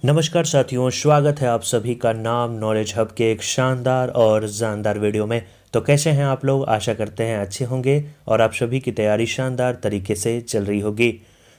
नमस्कार साथियों, स्वागत है आप सभी का नाम नॉलेज हब के एक शानदार और जानदार वीडियो में। तो कैसे हैं आप लोग? आशा करते हैं अच्छे होंगे और आप सभी की तैयारी शानदार तरीके से चल रही होगी।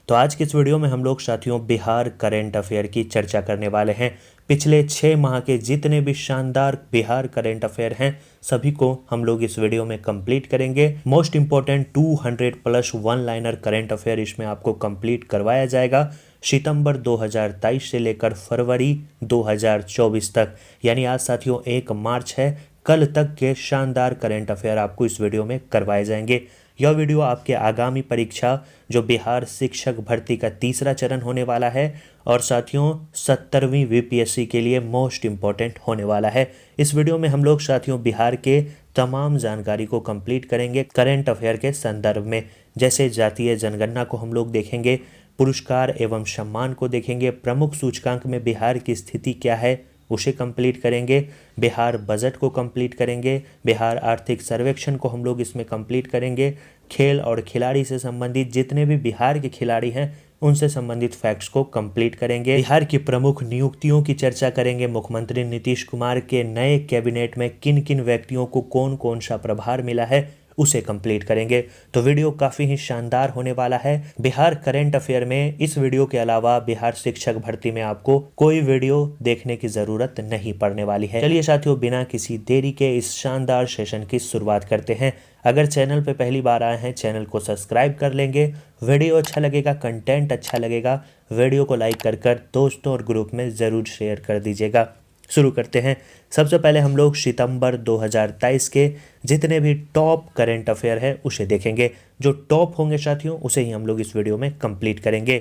तो आज की इस वीडियो में हम लोग साथियों बिहार करंट अफेयर की चर्चा करने वाले हैं। पिछले 6 माह के जितने भी शानदार बिहार करंट अफेयर हैं सभी को हम लोग इस वीडियो में कंप्लीट करेंगे। Most important 200+ one liner current affair इसमें आपको कंप्लीट करवाया जाएगा सितंबर 2023 से लेकर फरवरी 2024 तक। यानी आज साथियों 1 मार्च है, कल तक के शानदार करंट अफेयर आपको इस वीडियो में करवाए जाएंगे। यह वीडियो आपके आगामी परीक्षा जो बिहार शिक्षक भर्ती का तीसरा चरण होने वाला है और साथियों 70वीं वीपीएससी के लिए मोस्ट इम्पॉर्टेंट होने वाला है। इस वीडियो में हम लोग साथियों बिहार के तमाम जानकारी को कंप्लीट करेंगे करंट अफेयर के संदर्भ में। जैसे जातीय जनगणना को हम लोग देखेंगे, पुरस्कार एवं सम्मान को देखेंगे, प्रमुख सूचकांक में बिहार की स्थिति क्या है उसे कंप्लीट करेंगे, बिहार बजट को कंप्लीट करेंगे, बिहार आर्थिक सर्वेक्षण को हम लोग इसमें कंप्लीट करेंगे, खेल और खिलाड़ी से संबंधित जितने भी बिहार के खिलाड़ी हैं उनसे संबंधित फैक्ट्स को कंप्लीट करेंगे, बिहार की प्रमुख नियुक्तियों की चर्चा करेंगे, मुख्यमंत्री नीतीश कुमार के नए कैबिनेट में किन किन व्यक्तियों को कौन कौन सा प्रभार मिला है उसे कंप्लीट करेंगे। तो वीडियो काफ़ी ही शानदार होने वाला है। बिहार करंट अफेयर में इस वीडियो के अलावा बिहार शिक्षक भर्ती में आपको कोई वीडियो देखने की ज़रूरत नहीं पड़ने वाली है। चलिए साथियों बिना किसी देरी के इस शानदार सेशन की शुरुआत करते हैं। अगर चैनल पे पहली बार आए हैं चैनल को सब्सक्राइब कर लेंगे। वीडियो अच्छा लगेगा, कंटेंट अच्छा लगेगा, वीडियो को लाइक कर दोस्तों और ग्रुप में ज़रूर शेयर कर दीजिएगा। शुरू करते हैं। सबसे पहले हम लोग सितंबर 2023 के जितने भी टॉप करंट अफेयर है उसे देखेंगे। जो टॉप होंगे साथियों उसे ही हम लोग इस वीडियो में कंप्लीट करेंगे।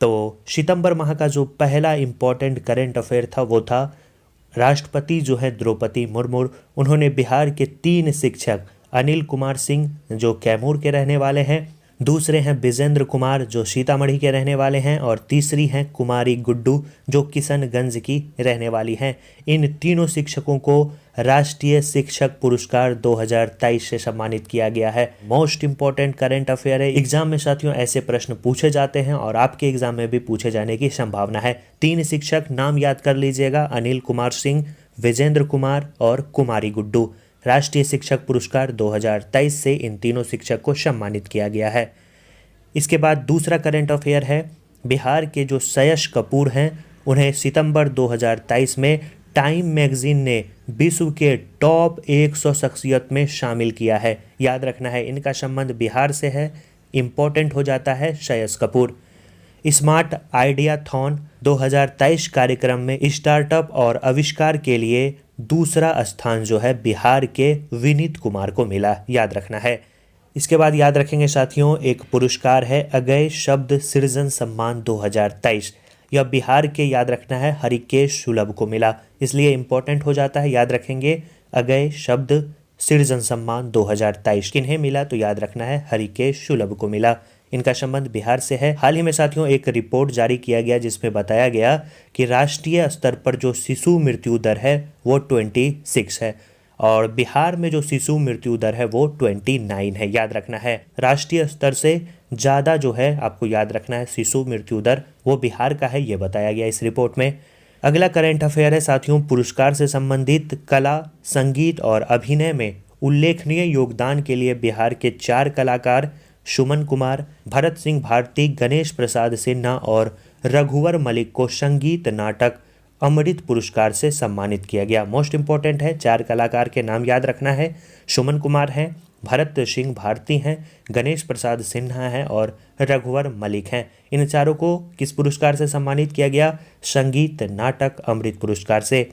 तो सितंबर माह का जो पहला इंपॉर्टेंट करंट अफेयर था वो था राष्ट्रपति जो है द्रौपदी मुर्मू, उन्होंने बिहार के 3 शिक्षक अनिल कुमार सिंह जो कैमूर के रहने वाले हैं, दूसरे हैं विजेंद्र कुमार जो सीतामढ़ी के रहने वाले हैं और तीसरी हैं कुमारी गुड्डू जो किशनगंज की रहने वाली हैं। इन तीनों शिक्षकों को राष्ट्रीय शिक्षक पुरस्कार 2023 से सम्मानित किया गया है। मोस्ट इंपॉर्टेंट करंट अफेयर है। एग्जाम में साथियों ऐसे प्रश्न पूछे जाते हैं और आपके एग्जाम में भी पूछे जाने की संभावना है। 3 शिक्षक नाम याद कर लीजिएगा, अनिल कुमार सिंह, विजेंद्र कुमार और कुमारी गुड्डू। राष्ट्रीय शिक्षक पुरस्कार 2023 से इन तीनों शिक्षक को सम्मानित किया गया है। इसके बाद दूसरा करंट अफेयर है बिहार के जो सयश कपूर हैं उन्हें सितंबर 2023 में टाइम मैगजीन ने विश्व के टॉप 100 शख्सियत में शामिल किया है। याद रखना है इनका संबंध बिहार से है, इम्पोर्टेंट हो जाता है सयश कपूर। स्मार्ट आइडिया थॉन 2023 कार्यक्रम में स्टार्टअप और आविष्कार के लिए दूसरा स्थान जो है बिहार के विनीत कुमार को मिला, याद रखना है। इसके बाद याद रखेंगे साथियों एक पुरस्कार है अगय शब्द सृजन सम्मान 2023। यह बिहार के याद रखना है हरिकेश सुलभ को मिला, इसलिए इंपॉर्टेंट हो जाता है। याद रखेंगे अगय शब्द सृजन सम्मान 2023 किन्हें मिला तो याद रखना है हरिकेश सुलभ को मिला। इनका संबंध बिहार से है। हाल ही में साथियों एक रिपोर्ट जारी किया गया जिसमें बताया गया कि राष्ट्रीय स्तर पर जो शिशु मृत्यु दर है वो 26 है और बिहार में जो शिशु मृत्यु दर है वो 29 है। याद रखना है राष्ट्रीय स्तर से ज़्यादा जो है आपको याद रखना है शिशु मृत्यु दर वो बिहार का है, ये बताया गया इस रिपोर्ट में। अगला करंट अफेयर है साथियों पुरस्कार से संबंधित कला, संगीत और अभिनय में उल्लेखनीय योगदान के लिए बिहार के 4 कलाकार सुमन कुमार, भरत सिंह भारती, गणेश प्रसाद सिन्हा और रघुवर मलिक को संगीत नाटक अमृत पुरस्कार से सम्मानित किया गया। मोस्ट इंपॉर्टेंट है, 4 कलाकार के नाम याद रखना है। सुमन कुमार हैं, भरत सिंह भारती हैं, गणेश प्रसाद सिन्हा हैं और रघुवर मलिक हैं। इन चारों को किस पुरस्कार से सम्मानित किया गया? संगीत नाटक अमृत पुरस्कार से।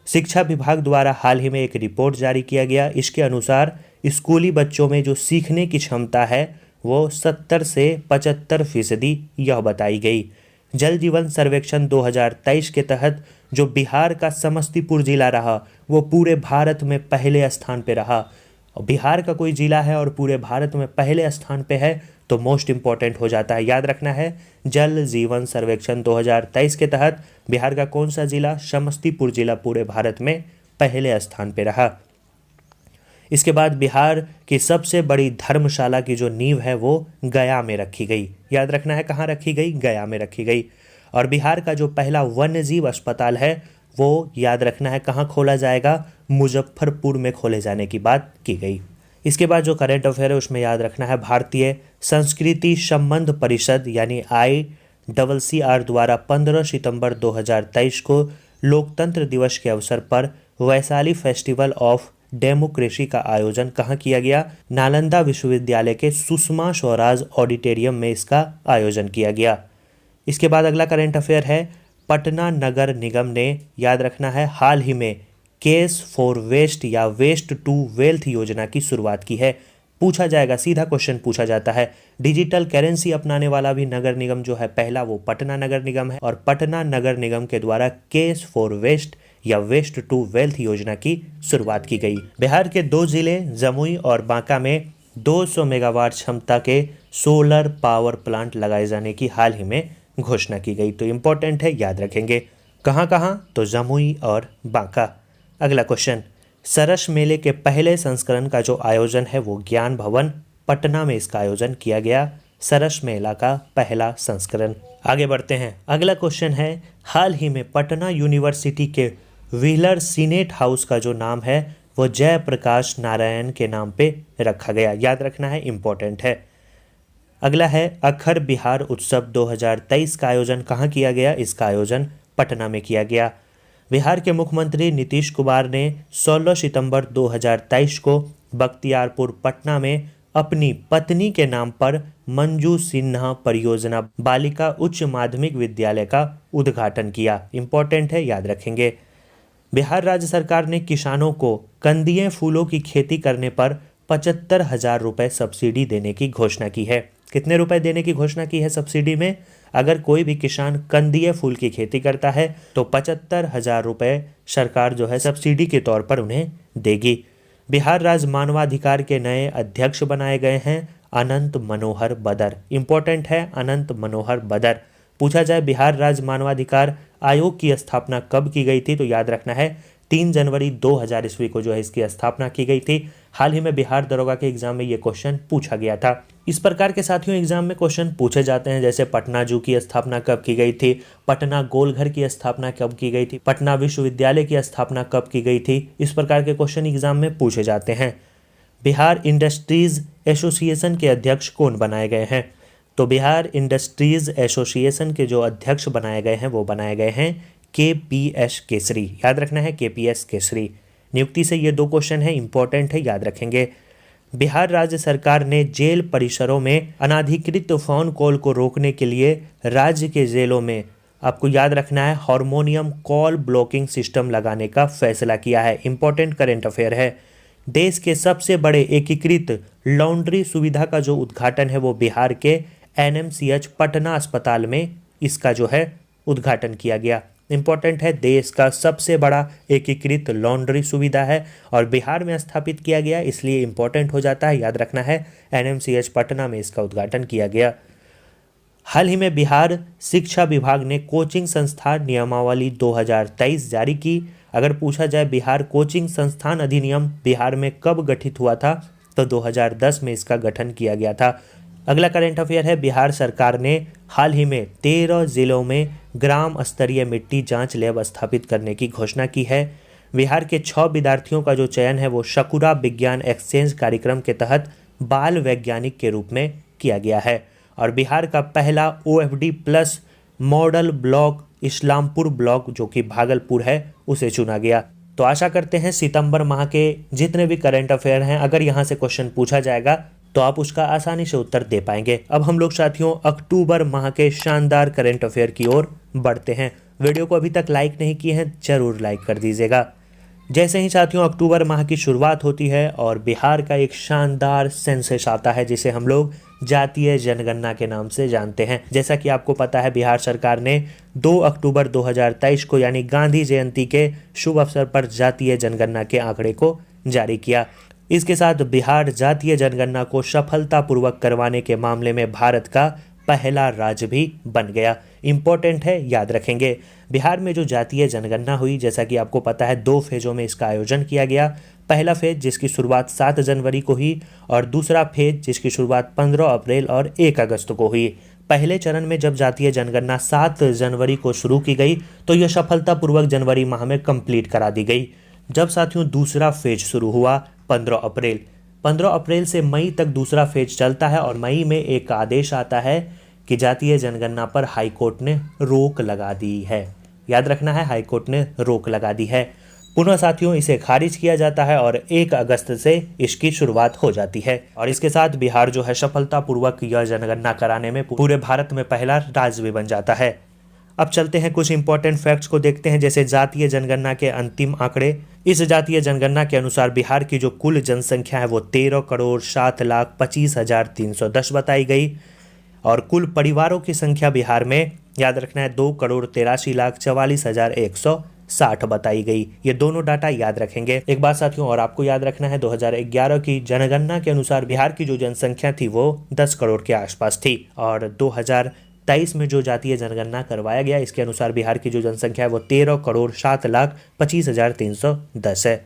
शिक्षा विभाग द्वारा हाल ही में एक रिपोर्ट जारी किया गया। इसके अनुसार स्कूली बच्चों में जो सीखने की क्षमता है वो 70 से 75% यह बताई गई। जल जीवन सर्वेक्षण 2023 के तहत जो बिहार का समस्तीपुर जिला रहा वो पूरे भारत में पहले स्थान पे रहा। बिहार का कोई जिला है और पूरे भारत में पहले स्थान पे है तो मोस्ट इंपॉर्टेंट हो जाता है। याद रखना है जल जीवन सर्वेक्षण 2023 के तहत बिहार का कौन सा जिला? समस्तीपुर जिला पूरे भारत में पहले स्थान पे रहा। इसके बाद बिहार की सबसे बड़ी धर्मशाला की जो नींव है वो गया में रखी गई। याद रखना है कहाँ रखी गई? गया में रखी गई। और बिहार का जो पहला वन्य जीव अस्पताल है वो याद रखना है कहाँ खोला जाएगा, मुजफ्फरपुर में खोले जाने की बात की गई। इसके बाद जो करेंट अफेयर है उसमें याद रखना है भारतीय संस्कृति संबंध परिषद यानी ICCR द्वारा 15 सितंबर 2023 को लोकतंत्र दिवस के अवसर पर वैशाली फेस्टिवल ऑफ डेमोक्रेसी का आयोजन कहाँ किया गया? नालंदा विश्वविद्यालय के सुषमा स्वराज ऑडिटोरियम में इसका आयोजन किया गया। इसके बाद अगला करेंट अफेयर है पटना नगर निगम ने, याद रखना है, हाल ही में केस फॉर वेस्ट या वेस्ट टू वेल्थ योजना की शुरुआत की है। पूछा जाएगा, सीधा क्वेश्चन पूछा जाता है, डिजिटल करेंसी अपनाने वाला भी नगर निगम जो है पहला वो पटना नगर निगम है और पटना नगर निगम के द्वारा केस फॉर वेस्ट या वेस्ट टू वेल्थ योजना की शुरुआत की गई। बिहार के 2 जिले जमुई और बांका में 200 मेगावाट क्षमता के सोलर पावर प्लांट लगाए जाने की हाल ही में घोषणा की गई। तो इम्पोर्टेंट है, याद रखेंगे। कहाँ कहाँ? तो जमुई और बांका। अगला क्वेश्चन, सरस मेले के पहले संस्करण का जो आयोजन है वो ज्ञान भवन पटना में इसका आयोजन किया गया। सरस मेला का पहला संस्करण। आगे बढ़ते हैं। अगला क्वेश्चन है, हाल ही में पटना यूनिवर्सिटी के व्हीलर सीनेट हाउस का जो नाम है वो जयप्रकाश नारायण के नाम पे रखा गया। याद रखना है, इम्पोर्टेंट है। अगला है अखर बिहार उत्सव 2023 का आयोजन कहाँ किया गया? इसका आयोजन पटना में किया गया। बिहार के मुख्यमंत्री नीतीश कुमार ने 16 सितंबर 2023 को बख्तियारपुर पटना में अपनी पत्नी के नाम पर मंजू सिन्हा परियोजना बालिका उच्च माध्यमिक विद्यालय का उद्घाटन किया। इम्पोर्टेंट है, याद रखेंगे। बिहार राज्य सरकार ने किसानों को कंदीय फूलों की खेती करने पर 75,000 रुपये सब्सिडी देने की घोषणा की है। कितने रुपए देने की घोषणा की है सब्सिडी में? अगर कोई भी किसान कंदीय फूल की खेती करता है तो 75,000 रुपये सरकार जो है सब्सिडी के तौर पर उन्हें देगी। बिहार राज्य मानवाधिकार के नए अध्यक्ष बनाए गए हैं अनंत मनोहर बदर। इम्पोर्टेंट है, अनंत मनोहर बदर। पूछा जाए बिहार राज्य मानवाधिकार आयोग की स्थापना कब की गई थी? तो याद रखना है 3 जनवरी 2000 ईस्वी को जो है इसकी स्थापना की गई थी। हाल ही में बिहार दरोगा के एग्जाम में ये क्वेश्चन पूछा गया था। इस प्रकार के साथियों एग्जाम में क्वेश्चन पूछे जाते हैं, जैसे पटना जू की स्थापना कब की गई थी, पटना गोलघर की स्थापना कब की गई थी, पटना विश्वविद्यालय की स्थापना कब की गई थी। इस प्रकार के क्वेश्चन एग्जाम में पूछे जाते हैं। बिहार इंडस्ट्रीज एसोसिएशन के अध्यक्ष कौन बनाए गए हैं? तो बिहार इंडस्ट्रीज एसोसिएशन के जो अध्यक्ष बनाए गए हैं वो बनाए गए हैं KPS केसरी। याद रखना है, KPS केसरी। नियुक्ति से ये 2 क्वेश्चन है, इंपॉर्टेंट है, याद रखेंगे। बिहार राज्य सरकार ने जेल परिसरों में अनाधिकृत फोन कॉल को रोकने के लिए राज्य के जेलों में, आपको याद रखना है, हार्मोनियम कॉल ब्लॉकिंग सिस्टम लगाने का फैसला किया है। इंपॉर्टेंट करेंट अफेयर है। देश के सबसे बड़े एकीकृत लॉन्ड्री सुविधा का जो उद्घाटन है वो बिहार के NMCH पटना अस्पताल में इसका जो है उद्घाटन किया गया। इंपॉर्टेंट है, देश का सबसे बड़ा एकीकृत लॉन्ड्री सुविधा है और बिहार में स्थापित किया गया, इसलिए इंपॉर्टेंट हो जाता है, याद रखना है। NMCH पटना में इसका उद्घाटन किया गया। हाल ही में बिहार शिक्षा विभाग ने कोचिंग संस्थान नियमावली 2023 जारी की। अगर पूछा जाए बिहार कोचिंग संस्थान अधिनियम बिहार में कब गठित हुआ था? तो 2010 में इसका गठन किया गया था। अगला करंट अफेयर है, बिहार सरकार ने हाल ही में 13 जिलों में ग्राम स्तरीय मिट्टी जांच लैब स्थापित करने की घोषणा की है। बिहार के 6 विद्यार्थियों का जो चयन है वो शकुरा विज्ञान एक्सचेंज कार्यक्रम के तहत बाल वैज्ञानिक के रूप में किया गया है और बिहार का पहला OFD+ model block Islampur block जो कि भागलपुर है उसे चुना गया। तो आशा करते हैं सितंबर माह के जितने भी करंट अफेयर हैं, अगर यहाँ से क्वेश्चन पूछा जाएगा तो आप उसका आसानी से उत्तर दे पाएंगे। अब हम लोग साथियों अक्टूबर माह के शानदार करंट अफेयर की ओर बढ़ते हैं। वीडियो को अभी तक लाइक नहीं किए हैं, जरूर लाइक कर दीजिएगा। जैसे ही साथियों अक्टूबर माह की शुरुआत होती है और बिहार का एक शानदार सेंसस आता है जिसे हम लोग जातीय जनगणना के नाम से जानते हैं। जैसा कि आपको पता है बिहार सरकार ने 2 अक्टूबर 2023 को यानी गांधी जयंती के शुभ अवसर पर जातीय जनगणना के आंकड़े को जारी किया। इसके साथ बिहार जातीय जनगणना को सफलतापूर्वक करवाने के मामले में भारत का पहला राज्य भी बन गया। इम्पोर्टेंट है, याद रखेंगे। बिहार में जो जातीय जनगणना हुई, जैसा कि आपको पता है 2 फेजों में इसका आयोजन किया गया। पहला फेज जिसकी शुरुआत 7 जनवरी को हुई और दूसरा फेज जिसकी शुरुआत 15 अप्रैल और 1 अगस्त को हुई। पहले चरण में जब जातीय जनगणना 7 जनवरी को शुरू की गई तो यह सफलतापूर्वक जनवरी माह में कंप्लीट करा दी गई। जब साथियों दूसरा फेज शुरू हुआ 15 अप्रैल से मई तक दूसरा फेज चलता है और मई में एक आदेश आता है कि जातीय जनगणना पर हाईकोर्ट ने रोक लगा दी है। याद रखना है, हाईकोर्ट ने रोक लगा दी है। पुनः साथियों इसे खारिज किया जाता है और 1 अगस्त से इसकी शुरुआत हो जाती है और इसके साथ बिहार जो है सफलतापूर्वक यह जनगणना कराने में पूरे भारत में पहला राज्य भी बन जाता है। अब चलते हैं कुछ इंपॉर्टेंट फैक्ट्स को देखते हैं, जैसे जातीय जनगणना के अंतिम आंकड़े। इस जातीय जनगणना के अनुसार बिहार की जो कुल जनसंख्या है वो 13,07,25,310 बताई गई और कुल परिवारों की संख्या बिहार में, याद रखना है, 2,83,44,160 बताई गई। ये दोनों डाटा याद रखेंगे। एक बात साथियों और आपको याद रखना है, 2011 की जनगणना के अनुसार बिहार की जो जनसंख्या थी वो 10 करोड़ के आसपास थी और 2023 में जो जातीय जनगणना करवाया गया इसके अनुसार बिहार की जो जनसंख्या है वो 13,07,25,310 है।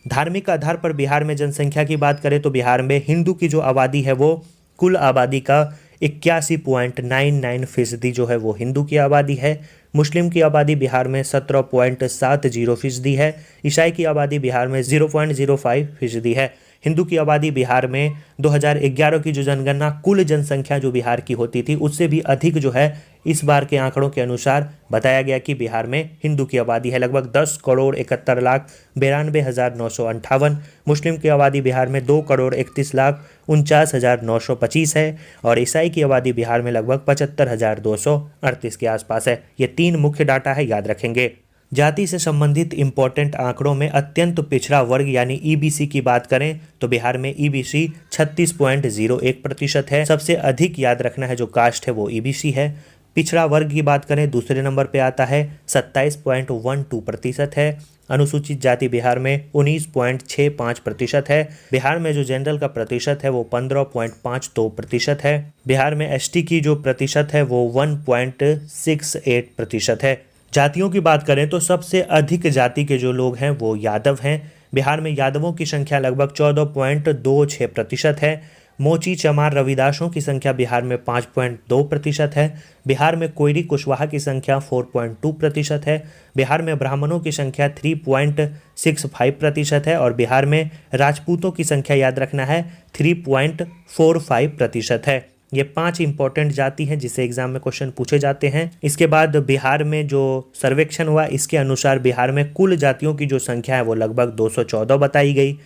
धार्मिक आधार पर बिहार में जनसंख्या की बात करें तो बिहार में हिंदू की जो आबादी है वो कुल आबादी का 81.99% जो है वो हिंदू की आबादी है। मुस्लिम की आबादी बिहार में 17.70% है। ईसाई की आबादी बिहार में 0.05% है। हिंदू की आबादी बिहार में 2011 की जो जनगणना कुल जनसंख्या जो बिहार की होती थी उससे भी अधिक जो है इस बार के आंकड़ों के अनुसार बताया गया कि बिहार में हिंदू की आबादी है लगभग 10,71,92,958। मुस्लिम की आबादी बिहार में 2,31,49,925 है और ईसाई की आबादी बिहार में लगभग 75,238 के आसपास है। ये 3 मुख्य डाटा है, याद रखेंगे। जाति से संबंधित इंपॉर्टेंट आंकड़ों में अत्यंत पिछड़ा वर्ग यानी ईबीसी की बात करें तो बिहार में ईबीसी 36.01% है। सबसे अधिक याद रखना है जो कास्ट है वो ईबीसी है। पिछड़ा वर्ग की बात करें दूसरे नंबर पे आता है 27.12% है। अनुसूचित जाति बिहार में 19.65% है। बिहार में जो जनरल का प्रतिशत है वो 15.52% है। बिहार में एसटी की जो प्रतिशत है वो 1.68% है। जातियों की बात करें तो सबसे अधिक जाति के जो लोग हैं वो यादव हैं। बिहार में यादवों की संख्या लगभग 14.26% है। मोची चमार रविदासों की संख्या बिहार में 5.2% है। बिहार में कोयरी कुशवाहा की संख्या 4.2% है। बिहार में ब्राह्मणों की संख्या 3.65% है और बिहार में राजपूतों की संख्या याद रखना है 3.45% है। ये 5 इंपॉर्टेंट जाति हैं जिसे एग्जाम में क्वेश्चन पूछे जाते हैं। इसके बाद बिहार में जो सर्वेक्षण हुआ इसके अनुसार बिहार में कुल जातियों की जो संख्या है वो लगभग 214 बताई गई।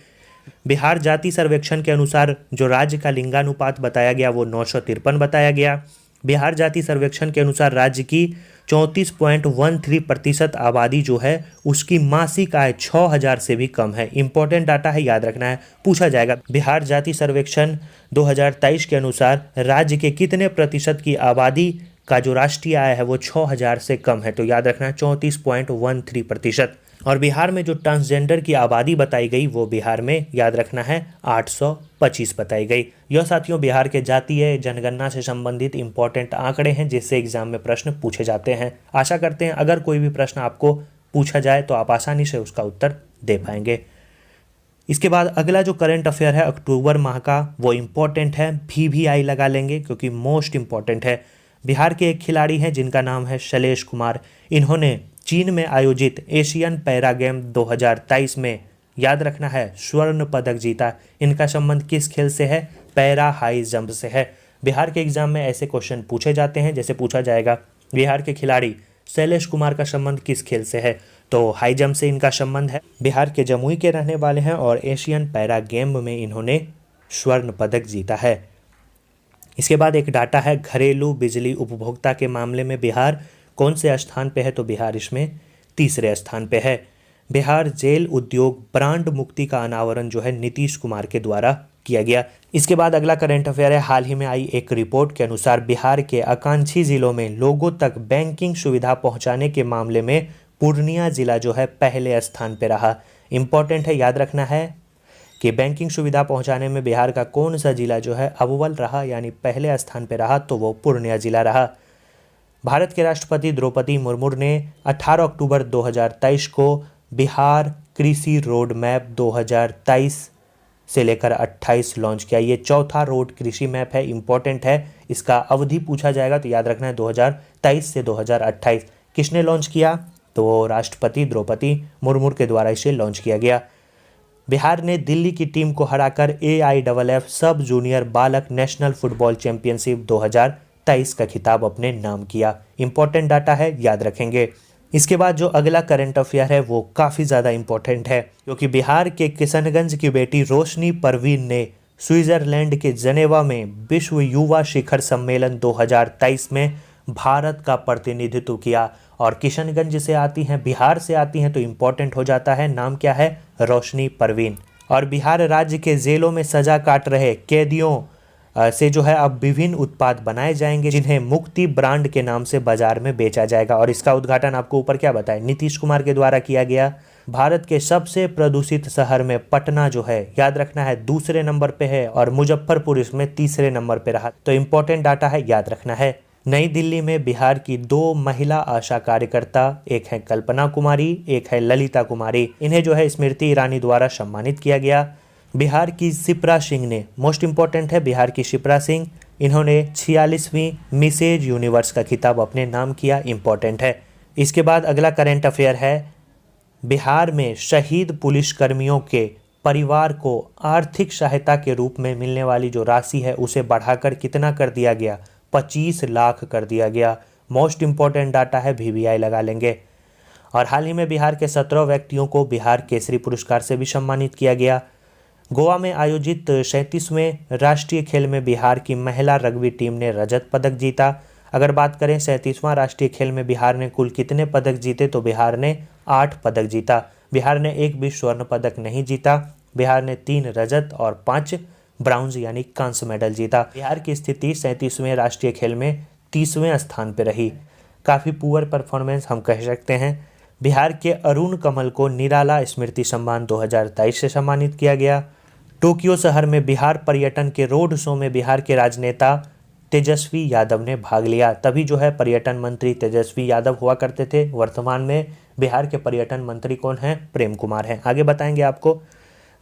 बिहार जाति सर्वेक्षण के अनुसार जो राज्य का लिंगानुपात बताया गया वो 953 बताया गया। बिहार जाति सर्वेक्षण के अनुसार राज्य की 34.13% आबादी जो है उसकी मासिक आय 6,000 से भी कम है। इंपॉर्टेंट डाटा है, याद रखना है, पूछा जाएगा। बिहार जाति सर्वेक्षण 2023 के अनुसार राज्य के कितने प्रतिशत की आबादी का जो राष्ट्रीय आय है वो 6,000 से कम है, तो याद रखना है 34.13%। और बिहार में जो ट्रांसजेंडर की आबादी बताई गई वो बिहार में याद रखना है 825 बताई गई। यह साथियों बिहार के जातीय जनगणना से संबंधित इंपॉर्टेंट आंकड़े हैं जिससे एग्जाम में प्रश्न पूछे जाते हैं। आशा करते हैं अगर कोई भी प्रश्न आपको पूछा जाए तो आप आसानी से उसका उत्तर दे पाएंगे। इसके बाद अगला जो करंट अफेयर है अक्टूबर माह का वो इम्पोर्टेंट है, VVI लगा लेंगे क्योंकि मोस्ट इम्पॉर्टेंट है। बिहार के एक खिलाड़ी हैं जिनका नाम है शैलेश कुमार। इन्होंने चीन में आयोजित एशियन पैरा गेम 2023 में, याद रखना है, स्वर्ण पदक जीता। इनका संबंध किस खेल से है? पैरा हाई जंप से है। बिहार के एग्जाम में ऐसे क्वेश्चन पूछे जाते हैं, जैसे पूछा जाएगा बिहार के खिलाड़ी शैलेश कुमार का संबंध किस खेल से है, तो हाई जंप से इनका संबंध है। बिहार के जमुई के रहने वाले हैं और एशियन पैरा गेम में इन्होंने स्वर्ण पदक जीता है। इसके बाद एक डाटा है घरेलू बिजली उपभोक्ता के मामले में बिहार कौन से स्थान पे है, तो बिहार इसमें तीसरे स्थान पे है। बिहार जेल उद्योग ब्रांड मुक्ति का अनावरण जो है नीतीश कुमार के द्वारा किया गया। इसके बाद अगला करंट अफेयर है, हाल ही में आई एक रिपोर्ट के अनुसार बिहार के आकांक्षी जिलों में लोगों तक बैंकिंग सुविधा पहुंचाने के मामले में पूर्णिया जिला जो है पहले स्थान पे रहा। इंपॉर्टेंट है, याद रखना है कि बैंकिंग सुविधा पहुंचाने में बिहार का कौन सा जिला जो है अव्वल रहा यानी पहले स्थान पे रहा, तो वो पूर्णिया जिला रहा। भारत के राष्ट्रपति द्रौपदी मुर्मू ने 18 अक्टूबर 2023 को बिहार कृषि रोड मैप 2023 से लेकर 28 लॉन्च किया। ये चौथा रोड कृषि मैप है, इंपॉर्टेंट है। इसका अवधि पूछा जाएगा तो याद रखना है 2023 से 2028। किसने लॉन्च किया? तो राष्ट्रपति द्रौपदी मुर्मू के द्वारा इसे लॉन्च किया गया। बिहार ने दिल्ली की टीम को हराकर AIFF सब जूनियर बालक नेशनल फुटबॉल चैंपियनशिप 2023 का खिताब अपने नाम किया। इंपॉर्टेंट डाटा है, याद रखेंगे। इसके बाद जो अगला करंट अफेयर है वो काफ़ी ज़्यादा इंपॉर्टेंट है, क्योंकि बिहार के किशनगंज की बेटी रोशनी परवीन ने स्विट्जरलैंड के जनेवा में विश्व युवा शिखर सम्मेलन 2023 में भारत का प्रतिनिधित्व किया। और किशनगंज से आती हैं, बिहार से आती हैं, तो इम्पोर्टेंट हो जाता है। नाम क्या है? रोशनी परवीन। और बिहार राज्य के जेलों में सजा काट रहे कैदियों से जो है अब विभिन्न उत्पाद बनाए जाएंगे, जिन्हें मुक्ति ब्रांड के नाम से बाजार में बेचा जाएगा। और इसका उद्घाटन आपको ऊपर क्या बताया, नीतीश कुमार के द्वारा किया गया। भारत के सबसे प्रदूषित शहर में पटना जो है, याद रखना है, दूसरे नंबर पे है और मुजफ्फरपुर इसमें तीसरे नंबर पे रहा। तो इंपॉर्टेंट डाटा है, याद रखना है। नई दिल्ली में बिहार की 2 महिला आशा कार्यकर्ता, एक है कल्पना कुमारी, एक है ललिता कुमारी, इन्हें जो है स्मृति ईरानी द्वारा सम्मानित किया गया। बिहार की शिप्रा सिंह ने, मोस्ट इंपॉर्टेंट है, बिहार की शिप्रा सिंह, इन्होंने 46वीं मिसेज यूनिवर्स का खिताब अपने नाम किया। इंपॉर्टेंट है। इसके बाद अगला करेंट अफेयर है, बिहार में शहीद पुलिसकर्मियों के परिवार को आर्थिक सहायता के रूप में मिलने वाली जो राशि है उसे बढ़ाकर कितना कर दिया गया? 25 लाख कर दिया गया। मोस्ट इंपॉर्टेंट डाटा है, VVI लगा लेंगे। और हाल ही में बिहार के 17 व्यक्तियों को बिहार केसरी पुरस्कार से भी सम्मानित किया गया। गोवा में आयोजित 37वें राष्ट्रीय खेल में बिहार की महिला रग्बी टीम ने रजत पदक जीता। अगर बात करें 37वां राष्ट्रीय खेल में बिहार ने कुल कितने पदक जीते, तो बिहार ने 8 पदक जीता। बिहार ने एक भी स्वर्ण पदक नहीं जीता। बिहार ने 3 रजत और 5 ब्राउन्ज यानी कांस्य मेडल जीता। बिहार की स्थिति 37वें राष्ट्रीय खेल में 30वें स्थान पर रही। काफ़ी पुअर परफॉर्मेंस हम कह सकते हैं। बिहार के अरुण कमल को निराला स्मृति सम्मान 2023 से सम्मानित किया गया। टोक्यो शहर में बिहार पर्यटन के रोड शो में बिहार के राजनेता तेजस्वी यादव ने भाग लिया। तभी जो है पर्यटन मंत्री तेजस्वी यादव हुआ करते थे। वर्तमान में बिहार के पर्यटन मंत्री कौन हैं? प्रेम कुमार हैं। आगे बताएंगे आपको।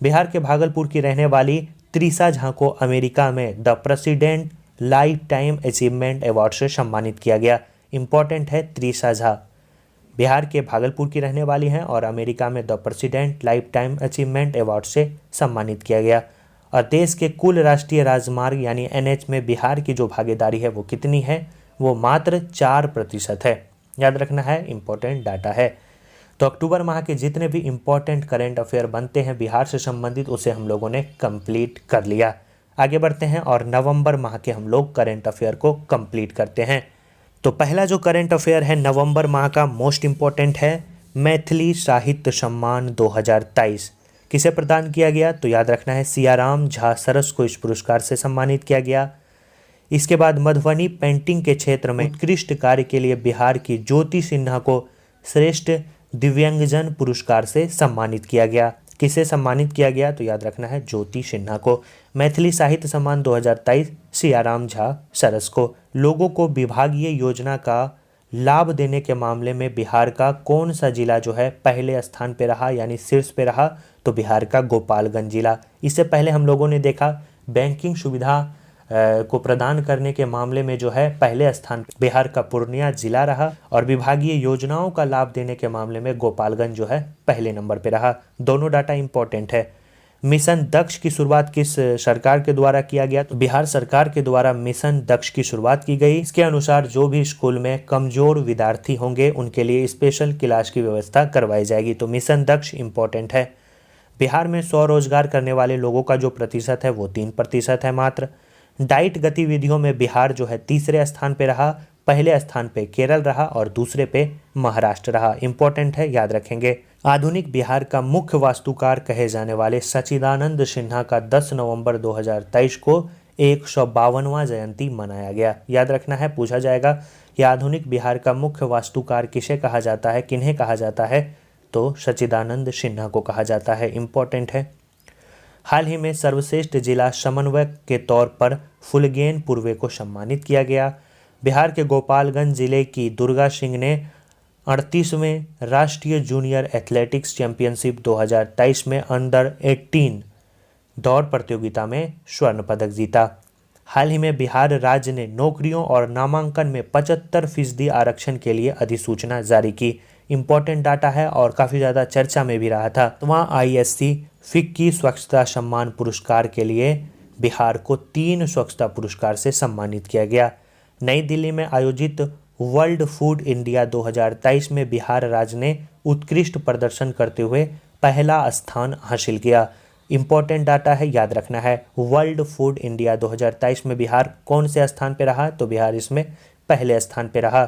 बिहार के भागलपुर की रहने वाली त्रिशा झा को अमेरिका में the president life time achievement award से सम्मानित किया गया। इंपॉर्टेंट है, त्रिशा झा बिहार के भागलपुर की रहने वाली हैं और अमेरिका में the president life time achievement award से सम्मानित किया गया। और देश के कुल राष्ट्रीय राजमार्ग यानी NH में बिहार की जो भागीदारी है वो कितनी है? वो मात्र 4% है। याद रखना है, इंपॉर्टेंट डाटा है। तो अक्टूबर माह के जितने भी इंपॉर्टेंट करेंट अफेयर बनते हैं बिहार से संबंधित, उसे हम लोगों ने कंप्लीट कर लिया। आगे बढ़ते हैं और नवंबर माह के हम लोग करेंट अफेयर को कंप्लीट करते हैं। तो पहला जो करेंट अफेयर है नवंबर माह का, मोस्ट इंपॉर्टेंट है, मैथिली साहित्य सम्मान 2023 किसे प्रदान किया गया? तो याद रखना है, सियाराम झा सरस को इस पुरस्कार से सम्मानित किया गया। इसके बाद मधुबनी पेंटिंग के क्षेत्र में उत्कृष्ट कार्य के लिए बिहार की ज्योति सिन्हा को श्रेष्ठ दिव्यांगजन पुरस्कार से सम्मानित किया गया। किसे सम्मानित किया गया? तो याद रखना है, ज्योति सिन्हा को। मैथिली साहित्य सम्मान 2023 सियाराम झा सरस को। लोगों को विभागीय योजना का लाभ देने के मामले में बिहार का कौन सा जिला जो है पहले स्थान पे रहा यानी शीर्ष पे रहा? तो बिहार का गोपालगंज जिला। इससे पहले हम लोगों ने देखा बैंकिंग सुविधा को प्रदान करने के मामले में जो है पहले स्थान बिहार का पूर्णिया जिला रहा और विभागीय योजनाओं का लाभ देने के मामले में गोपालगंज जो है पहले नंबर पे रहा। दोनों डाटा इंपॉर्टेंट है। मिशन दक्ष की शुरुआत किस सरकार के द्वारा किया गया? तो बिहार सरकार के द्वारा मिशन दक्ष की शुरुआत की गई। इसके अनुसार जो भी स्कूल में कमजोर विद्यार्थी होंगे उनके लिए स्पेशल क्लास की व्यवस्था करवाई जाएगी। तो मिशन दक्ष इंपॉर्टेंट है। बिहार में स्वरोजगार करने वाले लोगों का जो प्रतिशत है वो 3% है मात्र। डाइट गतिविधियों में बिहार जो है तीसरे स्थान पे रहा। पहले स्थान पे केरल रहा और दूसरे पे महाराष्ट्र रहा। इंपॉर्टेंट है, याद रखेंगे। आधुनिक बिहार का मुख्य वास्तुकार कहे जाने वाले सच्चिदानंद सिन्हा का 10 नवंबर 2023 को 152वां जयंती मनाया गया। याद रखना है, पूछा जाएगा कि आधुनिक बिहार का मुख्य वास्तुकार किसे कहा जाता है, किन्हें कहा जाता है? तो सच्चिदानंद सिन्हा को कहा जाता है। इंपॉर्टेंट है। हाल ही में सर्वश्रेष्ठ जिला समन्वयक के तौर पर फुलगेन पूर्वे को सम्मानित किया गया। बिहार के गोपालगंज जिले की दुर्गा सिंह ने 38वें राष्ट्रीय जूनियर एथलेटिक्स चैंपियनशिप 2023 में अंडर 18 दौड़ प्रतियोगिता में स्वर्ण पदक जीता। हाल ही में बिहार राज्य ने नौकरियों और नामांकन में 75% आरक्षण के लिए अधिसूचना जारी की। इम्पोर्टेंट डाटा है और काफ़ी ज़्यादा चर्चा में भी रहा था। तो वहाँ ISC फिक्की स्वच्छता सम्मान पुरस्कार के लिए बिहार को 3 स्वच्छता पुरस्कार से सम्मानित किया गया। नई दिल्ली में आयोजित वर्ल्ड फूड इंडिया 2023 में बिहार राज्य ने उत्कृष्ट प्रदर्शन करते हुए पहला स्थान हासिल किया। इम्पोर्टेंट डाटा है, याद रखना है। वर्ल्ड फूड इंडिया 2023 में बिहार कौन से स्थान पे रहा? तो बिहार इसमें पहले स्थान पे रहा।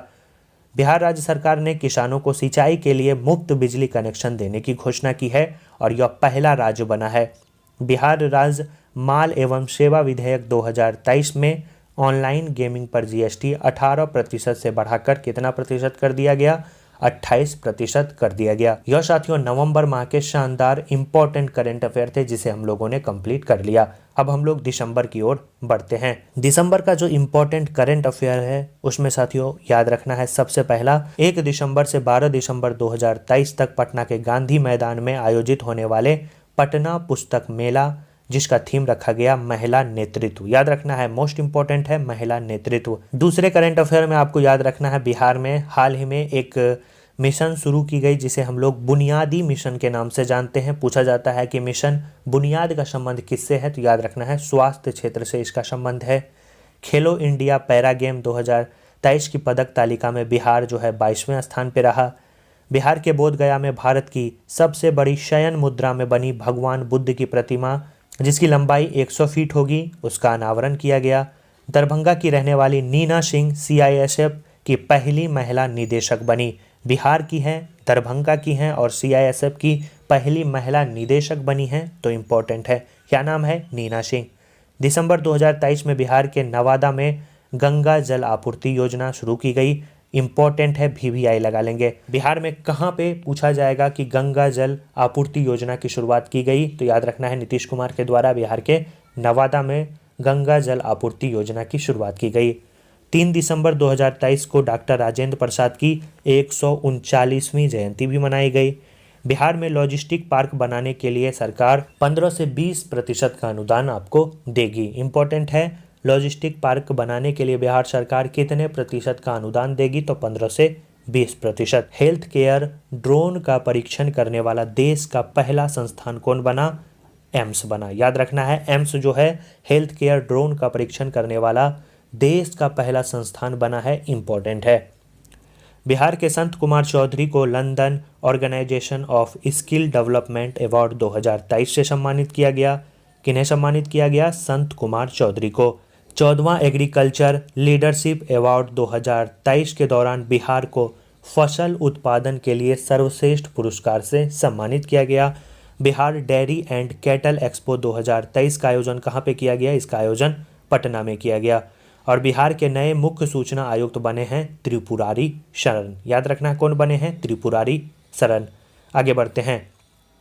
बिहार राज्य सरकार ने किसानों को सिंचाई के लिए मुफ्त बिजली कनेक्शन देने की घोषणा की है और यह पहला राज्य बना है। बिहार राज्य माल एवं सेवा विधेयक 2023 में ऑनलाइन गेमिंग पर GST 18% से बढ़ाकर कितना प्रतिशत कर दिया गया? 28% कर दिया गया। यह साथियों नवंबर माह के शानदार इंपॉर्टेंट करंट अफेयर थे जिसे हम लोगों ने कंप्लीट कर लिया। अब हम लोग दिसंबर की ओर बढ़ते हैं। दिसंबर का जो इंपॉर्टेंट करंट अफेयर है उसमें साथियों याद रखना है, सबसे पहला 1 दिसंबर से 12 दिसंबर 2023 तक पटना के गांधी मैदान में आयोजित होने वाले पटना पुस्तक मेला, जिसका थीम रखा गया महिला नेतृत्व। याद रखना है, मोस्ट इंपॉर्टेंट है महिला नेतृत्व। दूसरे करंट अफेयर में आपको याद रखना है, बिहार में हाल ही में एक मिशन शुरू की गई जिसे हम लोग बुनियादी मिशन के नाम से जानते हैं। पूछा जाता है कि मिशन बुनियाद का संबंध किससे है? तो याद रखना है स्वास्थ्य क्षेत्र से इसका संबंध है। खेलो इंडिया पैरा गेम 2023 की पदक तालिका में बिहार जो है 22वें स्थान पर रहा। बिहार के बोधगया में भारत की सबसे बड़ी शयन मुद्रा में बनी भगवान बुद्ध की प्रतिमा, जिसकी लंबाई 100 फीट होगी, उसका अनावरण किया गया। दरभंगा की रहने वाली नीना सिंह CISF की पहली महिला निदेशक बनी। बिहार की हैं, दरभंगा की हैं और CISF की पहली महिला निदेशक बनी हैं, तो इम्पोर्टेंट है। क्या नाम है? नीना सिंह। दिसंबर 2023 में बिहार के नवादा में गंगा जल आपूर्ति योजना शुरू की गई। इम्पोर्टेंट है, VVI लगा लेंगे। बिहार में कहाँ पे पूछा जाएगा कि गंगा जल आपूर्ति योजना की शुरुआत की गई? तो याद रखना है नीतीश कुमार के द्वारा बिहार के नवादा में गंगा जल आपूर्ति योजना की शुरुआत की गई। 3 दिसंबर 2023 को डॉक्टर राजेंद्र प्रसाद की 139वीं जयंती भी मनाई गई। बिहार में लॉजिस्टिक पार्क बनाने के लिए सरकार 15 से 20% का अनुदान आपको देगी। इम्पोर्टेंट है, लॉजिस्टिक पार्क बनाने के लिए बिहार सरकार कितने प्रतिशत का अनुदान देगी? तो 15 से 20%। हेल्थ केयर ड्रोन का परीक्षण करने वाला देश का पहला संस्थान कौन बना? एम्स बना। याद रखना है, एम्स जो है हेल्थ केयर ड्रोन का परीक्षण करने वाला देश का पहला संस्थान बना है। इम्पोर्टेंट है। बिहार के संत कुमार चौधरी को London organisation of skill development award 2023 से सम्मानित किया गया। किन्हें सम्मानित किया गया? संत कुमार चौधरी को। 14वां एग्रीकल्चर लीडरशिप अवार्ड 2023 के दौरान बिहार को फसल उत्पादन के लिए सर्वश्रेष्ठ पुरस्कार से सम्मानित किया गया। Bihar dairy and cattle expo 2023 का आयोजन कहाँ पे किया गया? इसका आयोजन पटना में किया गया। और बिहार के नए मुख्य सूचना आयुक्त बने हैं त्रिपुरारी शरण। याद रखना कौन बने हैं? त्रिपुरारी शरण। आगे बढ़ते हैं।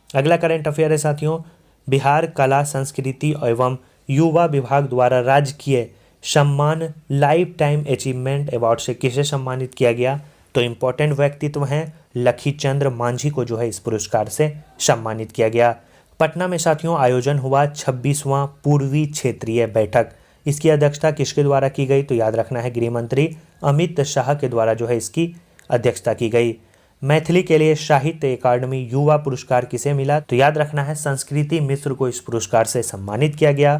अगला करंट अफेयर है साथियों, बिहार कला संस्कृति एवं युवा विभाग द्वारा राजकीय सम्मान लाइफ टाइम अचीवमेंट अवार्ड से किसे सम्मानित किया गया? तो इम्पोर्टेंट व्यक्तित्व हैं लखीचंद्र मांझी को जो है इस पुरस्कार से सम्मानित किया गया। पटना में साथियों आयोजन हुआ 26वां पूर्वी क्षेत्रीय बैठक। इसकी अध्यक्षता किसके द्वारा की गई? तो याद रखना है गृह मंत्री अमित शाह के द्वारा जो है इसकी अध्यक्षता की गई। मैथिली के लिए साहित्य अकादमी युवा पुरस्कार किसे मिला? तो याद रखना है संस्कृति मिश्र को इस पुरस्कार से सम्मानित किया गया।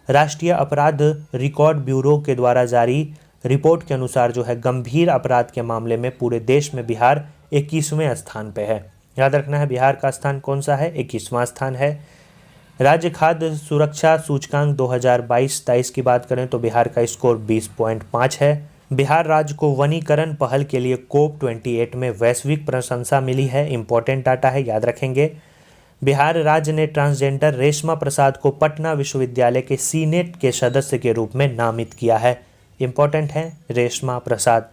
राष्ट्रीय अपराध रिकॉर्ड ब्यूरो के द्वारा जारी रिपोर्ट के अनुसार जो है गंभीर अपराध के मामले में पूरे देश में बिहार 21वें स्थान पे है। याद रखना है बिहार का स्थान कौन सा है? 21वां स्थान है। राज्य खाद्य सुरक्षा सूचकांक 2022-23 की बात करें तो बिहार का स्कोर 20.5 है। बिहार राज्य को वनीकरण पहल के लिए COP28 में वैश्विक प्रशंसा मिली है। इंपॉर्टेंट डाटा है, याद रखेंगे। बिहार राज्य ने ट्रांसजेंडर रेशमा प्रसाद को पटना विश्वविद्यालय के सीनेट के सदस्य के रूप में नामित किया है। इंपॉर्टेंट है रेशमा प्रसाद।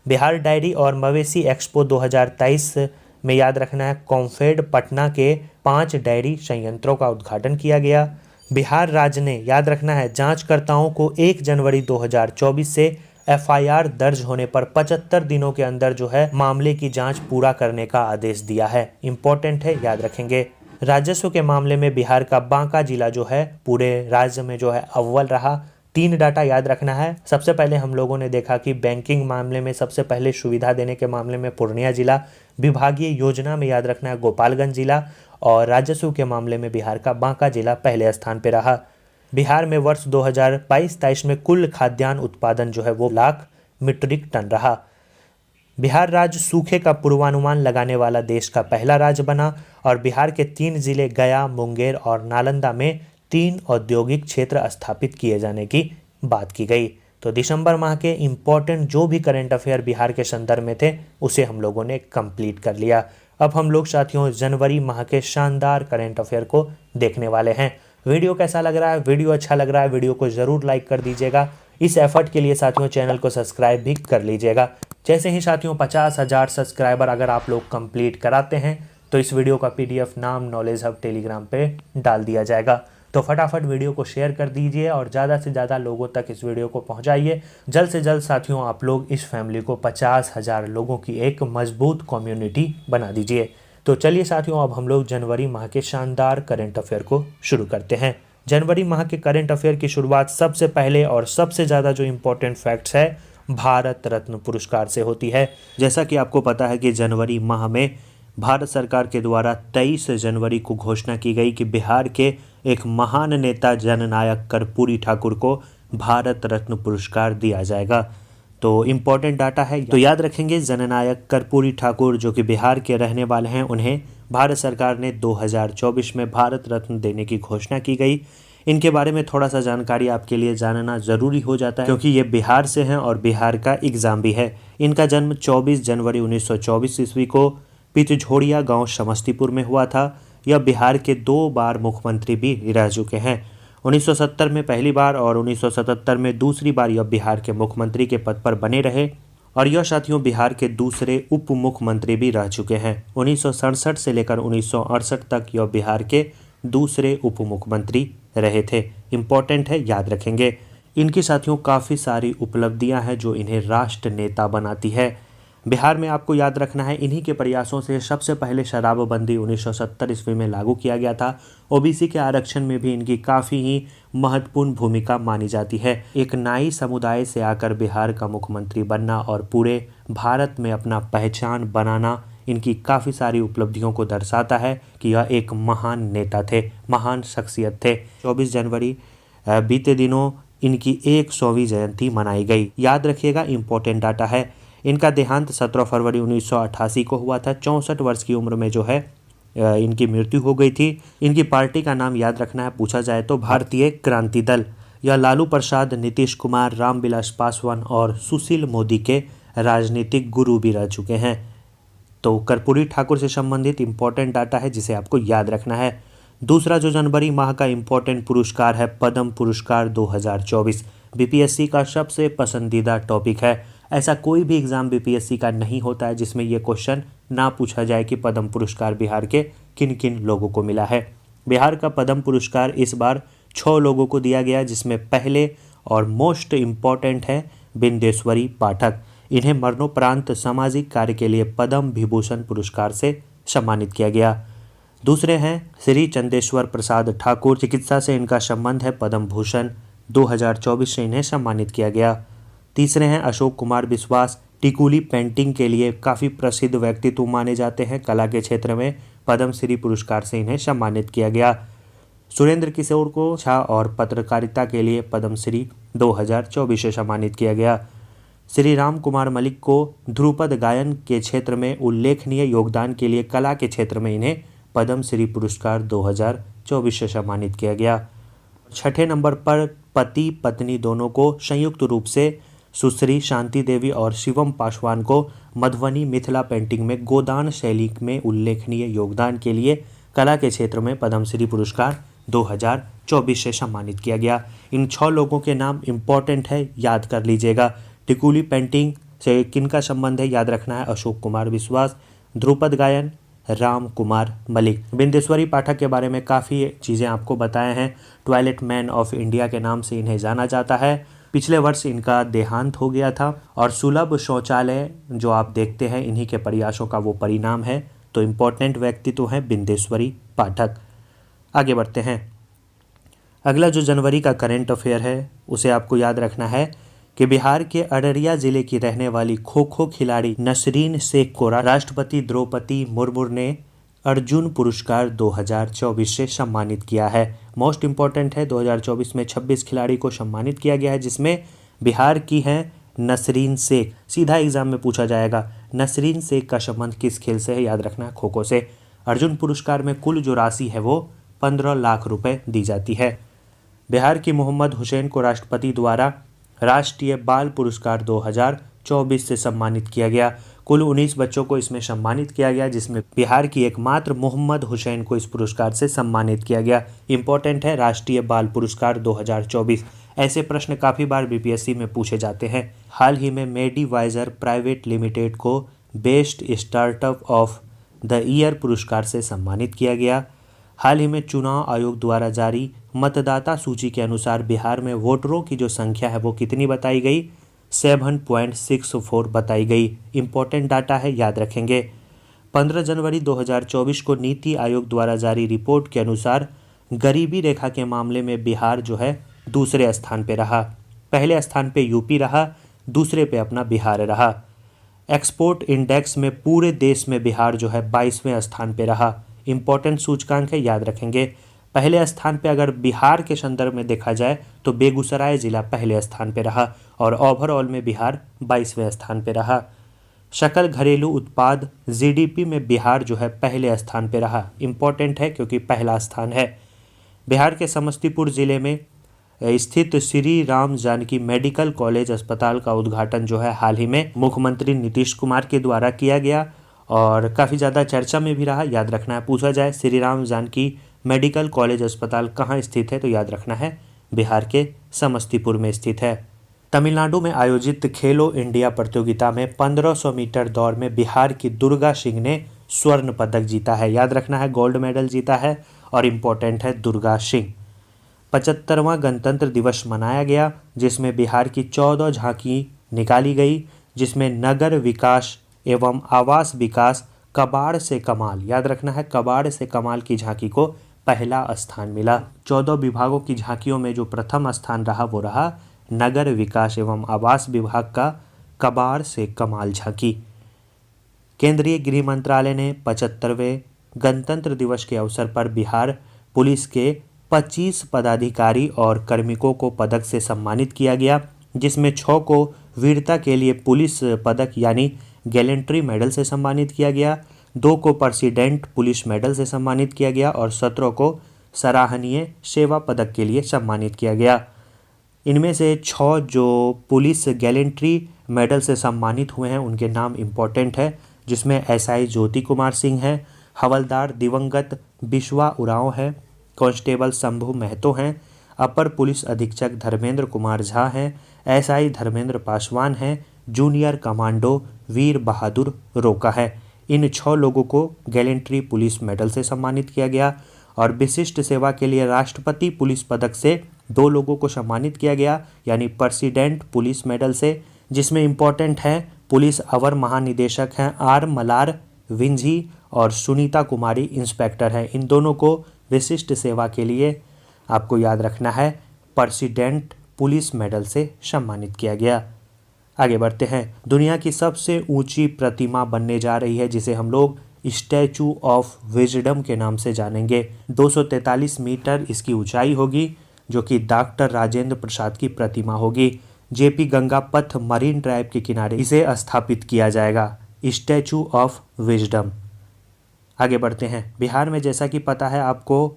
बिहार डायरी और मवेशी एक्सपो 2023 में याद रखना है कॉम्फेड पटना के 5 डायरी संयंत्रों का उद्घाटन किया गया। बिहार राज्य ने याद रखना है जांचकर्ताओं को 1 जनवरी 2024 से FIR दर्ज होने पर 75 दिनों के अंदर जो है मामले की जांच पूरा करने का आदेश दिया है। इंपॉर्टेंट है, याद रखेंगे। राजस्व के मामले में बिहार का बांका जिला जो है पूरे राज्य में जो है अव्वल रहा। 3 डाटा याद रखना है। सबसे पहले हम लोगों ने देखा कि बैंकिंग मामले में सबसे पहले सुविधा देने के मामले में पूर्णिया जिला, विभागीय योजना में याद रखना है गोपालगंज जिला, और राजस्व के मामले में बिहार का बांका जिला पहले स्थान पर रहा। बिहार में वर्ष 2022-23 में कुल खाद्यान्न उत्पादन जो है वो लाख मीट्रिक टन रहा। बिहार राज्य सूखे का पूर्वानुमान लगाने वाला देश का पहला राज्य बना और बिहार के 3 जिले गया, मुंगेर और नालंदा में 3 औद्योगिक क्षेत्र स्थापित किए जाने की बात की गई। तो दिसंबर माह के इम्पोर्टेंट जो भी करंट अफेयर बिहार के संदर्भ में थे उसे हम लोगों ने कंप्लीट कर लिया। अब हम लोग साथियों जनवरी माह के शानदार करंट अफेयर को देखने वाले हैं। वीडियो कैसा लग रहा है? वीडियो अच्छा लग रहा है वीडियो को ज़रूर लाइक कर दीजिएगा। इस एफर्ट के लिए साथियों चैनल को सब्सक्राइब भी कर लीजिएगा। जैसे ही साथियों 50,000 सब्सक्राइबर अगर आप लोग कंप्लीट कराते हैं तो इस वीडियो का PDF नाम नॉलेज हब टेलीग्राम पे डाल दिया जाएगा। तो फटाफट वीडियो को शेयर कर दीजिए और ज़्यादा से ज़्यादा लोगों तक इस वीडियो को पहुंचाइए। जल्द से जल्द साथियों आप लोग इस फैमिली को 50,000 लोगों की एक मजबूत कम्युनिटी बना दीजिए। तो चलिए साथियों अब हम लोग जनवरी माह के शानदार करंट अफेयर को शुरू करते हैं। जनवरी माह के करंट अफेयर की शुरुआत सबसे पहले और सबसे ज़्यादा जो इम्पोर्टेंट फैक्ट्स है भारत रत्न पुरस्कार से होती है। जैसा कि आपको पता है कि जनवरी माह में भारत सरकार के द्वारा 23 जनवरी को घोषणा की गई कि बिहार के एक महान नेता जननायक कर्पूरी ठाकुर को भारत रत्न पुरस्कार दिया जाएगा। तो इम्पोर्टेंट डाटा है तो याद रखेंगे, जननायक कर्पूरी ठाकुर जो कि बिहार के रहने वाले हैं उन्हें भारत सरकार ने 2024 में भारत रत्न देने की घोषणा की गई। इनके बारे में थोड़ा सा जानकारी आपके लिए जानना ज़रूरी हो जाता है क्योंकि ये बिहार से हैं और बिहार का एग्ज़ाम भी है। इनका जन्म 24 जनवरी 1924 ईस्वी को पितझोड़िया गांव समस्तीपुर में हुआ था। यह बिहार के 2 बार मुख्यमंत्री भी रह चुके हैं। 1970 में पहली बार और 1977 में दूसरी बार यह बिहार के मुख्यमंत्री के पद पर बने रहे और यह साथियों बिहार के दूसरे उप मुख्यमंत्री भी रह चुके हैं। 1967 से लेकर 1968 तक यह बिहार के दूसरे उप मुख्यमंत्री रहे थे। इम्पोर्टेंट है, याद रखेंगे। इनकी साथियों काफ़ी सारी उपलब्धियां हैं जो इन्हें राष्ट्र नेता बनाती है। बिहार में आपको याद रखना है इन्हीं के प्रयासों से सबसे पहले शराबबंदी 1970 ईस्वी में लागू किया गया था। OBC के आरक्षण में भी इनकी काफ़ी ही महत्वपूर्ण भूमिका मानी जाती है। एक नाई समुदाय से आकर बिहार का मुख्यमंत्री बनना और पूरे भारत में अपना पहचान बनाना इनकी काफ़ी सारी उपलब्धियों को दर्शाता है कि यह एक महान नेता थे, महान शख्सियत थे। 24 जनवरी बीते दिनों इनकी 100वीं जयंती मनाई गई। याद रखिएगा, इम्पोर्टेंट डाटा है। इनका देहांत 17 फरवरी 1988 को हुआ था। 64 वर्ष की उम्र में जो है इनकी मृत्यु हो गई थी। इनकी पार्टी का नाम याद रखना है, पूछा जाए तो भारतीय क्रांति दल। यह लालू प्रसाद, नीतीश कुमार, रामविलास पासवान और सुशील मोदी के राजनीतिक गुरु भी रह चुके हैं। तो कर्पूरी ठाकुर से संबंधित इम्पोर्टेंट डाटा है जिसे आपको याद रखना है। दूसरा जो जनवरी माह का इम्पोर्टेंट पुरस्कार है पद्म पुरस्कार 2024। BPSC का सबसे पसंदीदा टॉपिक है। ऐसा कोई भी एग्ज़ाम BPSC का नहीं होता है जिसमें ये क्वेश्चन ना पूछा जाए कि पद्म पुरस्कार बिहार के किन किन लोगों को मिला है। बिहार का पद्म पुरस्कार इस बार 6 लोगों को दिया गया जिसमें पहले और मोस्ट इम्पॉर्टेंट है बिंदेश्वरी पाठक। इन्हें मरणोपरांत सामाजिक कार्य के लिए पद्म विभूषण पुरस्कार से सम्मानित किया गया। दूसरे हैं श्री चंदेश्वर प्रसाद ठाकुर, चिकित्सा से इनका संबंध है, पद्म भूषण 2024 से इन्हें सम्मानित किया गया। तीसरे हैं अशोक कुमार विश्वास, टिकुली पेंटिंग के लिए काफ़ी प्रसिद्ध व्यक्तित्व माने जाते हैं, कला के क्षेत्र में पद्मश्री पुरस्कार से इन्हें सम्मानित किया गया। सुरेंद्र किशोर को शिक्षा और पत्रकारिता के लिए पद्मश्री 2024 से सम्मानित किया गया। श्री राम कुमार मलिक को ध्रुपद गायन के क्षेत्र में उल्लेखनीय योगदान के लिए कला के क्षेत्र में इन्हें पद्मश्री पुरस्कार 2024 से सम्मानित किया गया। 6ठे नंबर पर पति पत्नी दोनों को संयुक्त रूप से सुश्री शांति देवी और शिवम पासवान को मधुबनी मिथिला पेंटिंग में गोदान शैली में उल्लेखनीय योगदान के लिए कला के क्षेत्र में पद्मश्री पुरस्कार 2024 से सम्मानित किया गया। इन 6 लोगों के नाम इम्पोर्टेंट है, याद कर लीजिएगा। टिकुली पेंटिंग से किनका संबंध है, याद रखना है, अशोक कुमार विश्वास। ध्रुपद गायन राम कुमार मलिक। बिंदेश्वरी पाठक के बारे में काफ़ी चीज़ें आपको बताए हैं। टॉयलेट मैन ऑफ इंडिया के नाम से इन्हें जाना जाता है। पिछले वर्ष इनका देहांत हो गया था और सुलभ शौचालय जो आप देखते हैं इन्हीं के प्रयासों का वो परिणाम है। तो इम्पोर्टेंट व्यक्तित्व है बिंदेश्वरी पाठक। आगे बढ़ते हैं। अगला जो जनवरी का करंट अफेयर है उसे आपको याद रखना है कि बिहार के अररिया जिले की रहने वाली खो खो खिलाड़ी नसरीन शेख को राष्ट्रपति द्रौपदी मुर्मू ने अर्जुन पुरस्कार 2024 से सम्मानित किया है। मोस्ट इम्पॉर्टेंट है, 2024 में 26 खिलाड़ी को सम्मानित किया गया है, जिसमें बिहार की हैं नसरीन शेख। सीधा एग्जाम में पूछा जाएगा नसरीन शेख का संबंध किस खेल से है, याद रखना है खो खो से। अर्जुन पुरस्कार में कुल जो राशि है वो 15 लाख रुपए दी जाती है। बिहार की मोहम्मद हुसैन को राष्ट्रपति द्वारा राष्ट्रीय बाल पुरस्कार 2024 से सम्मानित किया गया। कुल 19 बच्चों को इसमें सम्मानित किया गया, जिसमें बिहार की एकमात्र मोहम्मद हुसैन को इस पुरस्कार से सम्मानित किया गया। इंपॉर्टेंट है राष्ट्रीय बाल पुरस्कार 2024। ऐसे प्रश्न काफ़ी बार बीपीएससी में पूछे जाते हैं। हाल ही में मेडिवाइजर प्राइवेट लिमिटेड को best startup of the year पुरस्कार से सम्मानित किया गया। हाल ही में चुनाव आयोग द्वारा जारी मतदाता सूची के अनुसार बिहार में वोटरों की जो संख्या है वो कितनी बताई गई, 7.64 बताई गई। इंपॉर्टेंट डाटा है, याद रखेंगे। 15 जनवरी 2024 को नीति आयोग द्वारा जारी रिपोर्ट के अनुसार गरीबी रेखा के मामले में बिहार जो है दूसरे स्थान पे रहा। पहले स्थान पे यूपी रहा, दूसरे पे अपना बिहार रहा। एक्सपोर्ट इंडेक्स में पूरे देश में बिहार जो है 22वें स्थान पे रहा। इंपॉर्टेंट सूचकांक है, याद रखेंगे। पहले स्थान पे अगर बिहार के संदर्भ में देखा जाए तो बेगूसराय जिला पहले स्थान पे रहा और ओवरऑल में बिहार 22वें स्थान पे रहा। सकल घरेलू उत्पाद जीडीपी में बिहार जो है पहले स्थान पे रहा। इंपॉर्टेंट है क्योंकि पहला स्थान है। बिहार के समस्तीपुर जिले में स्थित श्री राम जानकी मेडिकल कॉलेज अस्पताल का उद्घाटन जो है हाल ही में मुख्यमंत्री नीतीश कुमार के द्वारा किया गया और काफ़ी ज़्यादा चर्चा में भी रहा। याद रखना है, पूछा जाए श्री राम जानकी मेडिकल कॉलेज अस्पताल कहाँ स्थित है तो याद रखना है बिहार के समस्तीपुर में स्थित है। तमिलनाडु में आयोजित खेलो इंडिया प्रतियोगिता में 1500 मीटर दौड़ में बिहार की दुर्गा सिंह ने स्वर्ण पदक जीता है। याद रखना है, गोल्ड मेडल जीता है और इम्पोर्टेंट है दुर्गा सिंह। 75वां गणतंत्र दिवस मनाया गया, जिसमें बिहार की 14 झांकी निकाली गई, जिसमें नगर विकास एवं आवास विकास कबाड़ से कमाल, याद रखना है कबाड़ से कमाल की झांकी को पहला स्थान मिला। 14 विभागों की झांकियों में जो प्रथम स्थान रहा वो रहा नगर विकास एवं आवास विभाग का कबाड़ से कमाल झांकी। केंद्रीय गृह मंत्रालय ने 75वें गणतंत्र दिवस के अवसर पर बिहार पुलिस के 25 पदाधिकारी और कार्मिकों को पदक से सम्मानित किया गया, जिसमें 6 को वीरता के लिए पुलिस पदक यानी गैलेंट्री मेडल से सम्मानित किया गया, 2 को प्रेसिडेंट पुलिस मेडल से सम्मानित किया गया और 17 को सराहनीय सेवा पदक के लिए सम्मानित किया गया। इनमें से 6 जो पुलिस गैलेंट्री मेडल से सम्मानित हुए हैं उनके नाम इम्पोर्टेंट है, जिसमें एसआई ज्योति कुमार सिंह हैं, हवलदार दिवंगत बिश्वा उरांव है, कांस्टेबल शंभू महतो हैं, अपर पुलिस अधीक्षक धर्मेंद्र कुमार झा हैं, एसआई धर्मेंद्र पासवान हैं, जूनियर कमांडो वीर बहादुर रोका है। इन 6 लोगों को गैलेंट्री पुलिस मेडल से सम्मानित किया गया और विशिष्ट सेवा के लिए राष्ट्रपति पुलिस पदक से 2 लोगों को सम्मानित किया गया, यानी प्रेसिडेंट पुलिस मेडल से, जिसमें इम्पोर्टेंट है पुलिस अवर महानिदेशक हैं आर मलार विंझी और सुनीता कुमारी इंस्पेक्टर हैं। इन दोनों को विशिष्ट सेवा के लिए आपको याद रखना है प्रेसिडेंट पुलिस मेडल से सम्मानित किया गया। आगे बढ़ते हैं। दुनिया की सबसे ऊंची प्रतिमा बनने जा रही है, जिसे हम लोग स्टैचू ऑफ विजडम के नाम से जानेंगे। 243 मीटर इसकी ऊंचाई होगी, जो कि डॉक्टर राजेंद्र प्रसाद की प्रतिमा होगी। जेपी गंगा पथ मरीन ड्राइव के किनारे इसे स्थापित किया जाएगा, स्टैचू ऑफ विजडम। आगे बढ़ते हैं। बिहार में जैसा कि पता है आपको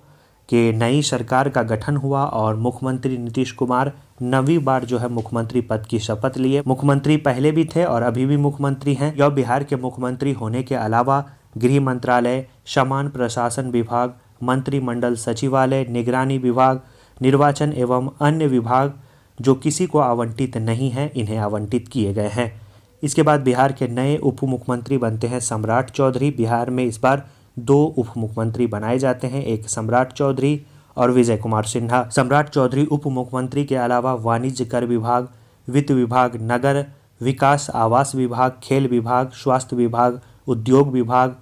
कि नई सरकार का गठन हुआ और मुख्यमंत्री नीतीश कुमार 9वीं बार जो है मुख्यमंत्री पद की शपथ लिए। मुख्यमंत्री पहले भी थे और अभी भी मुख्यमंत्री हैं। यह बिहार के मुख्यमंत्री होने के अलावा गृह मंत्रालय, समान प्रशासन विभाग, मंत्रिमंडल सचिवालय, निगरानी विभाग, निर्वाचन एवं अन्य विभाग जो किसी को आवंटित नहीं है, इन्हें आवंटित किए गए हैं। इसके बाद बिहार के नए उप मुख्यमंत्री बनते हैं सम्राट चौधरी। बिहार में इस बार 2 उप मुख्यमंत्री बनाए जाते हैं, एक सम्राट चौधरी और विजय कुमार सिन्हा। सम्राट चौधरी उप मुख्यमंत्री के अलावा वाणिज्य कर विभाग, वित्त विभाग, नगर विकास आवास विभाग, खेल विभाग, स्वास्थ्य विभाग, उद्योग विभाग,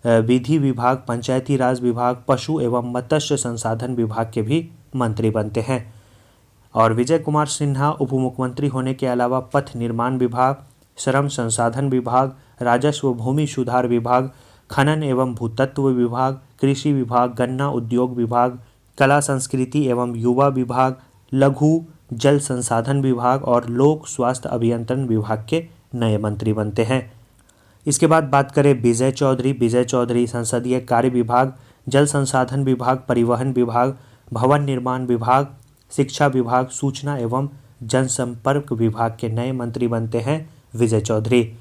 विधि विभाग, पंचायती राज विभाग, पशु एवं मत्स्य संसाधन विभाग के भी मंत्री बनते हैं। और विजय कुमार सिन्हा उप मुख्यमंत्री होने के अलावा पथ निर्माण विभाग, श्रम संसाधन विभाग, राजस्व भूमि सुधार विभाग, खनन एवं भूतत्व विभाग, कृषि विभाग, गन्ना उद्योग विभाग, कला संस्कृति एवं युवा विभाग, लघु जल संसाधन विभाग और लोक स्वास्थ्य अभियंत्रण विभाग के नए मंत्री बनते हैं। इसके बाद बात करें विजय चौधरी संसदीय कार्य विभाग, जल संसाधन विभाग, परिवहन विभाग, भवन निर्माण विभाग, शिक्षा विभाग, सूचना एवं जनसंपर्क विभाग के नए मंत्री बनते हैं विजय चौधरी।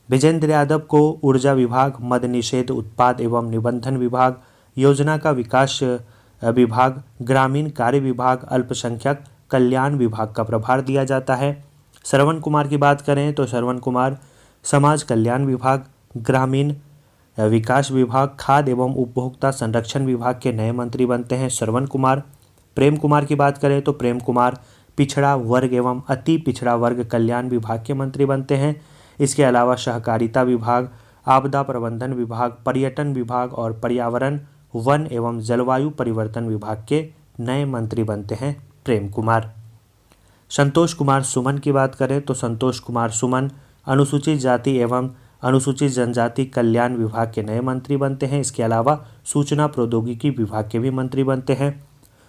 विजेंद्र यादव को ऊर्जा विभाग, मद निषेध, उत्पाद एवं निबंधन विभाग, योजना का विकास विभाग, ग्रामीण कार्य विभाग, अल्पसंख्यक कल्याण विभाग का प्रभार दिया जाता है। श्रवण कुमार की बात करें तो श्रवण कुमार समाज कल्याण विभाग, ग्रामीण विकास विभाग, खाद्य एवं उपभोक्ता संरक्षण विभाग के नए मंत्री बनते हैं श्रवण कुमार। प्रेम कुमार की बात करें तो प्रेम कुमार पिछड़ा वर्ग एवं अति पिछड़ा वर्ग कल्याण विभाग के मंत्री बनते हैं। इसके अलावा सहकारिता विभाग, आपदा प्रबंधन विभाग, पर्यटन विभाग और पर्यावरण, वन एवं जलवायु परिवर्तन विभाग के नए मंत्री बनते हैं प्रेम कुमार। संतोष कुमार सुमन की बात करें तो संतोष कुमार सुमन अनुसूचित जाति एवं अनुसूचित जनजाति कल्याण विभाग के नए मंत्री बनते हैं। इसके अलावा सूचना प्रौद्योगिकी विभाग के भी मंत्री बनते हैं।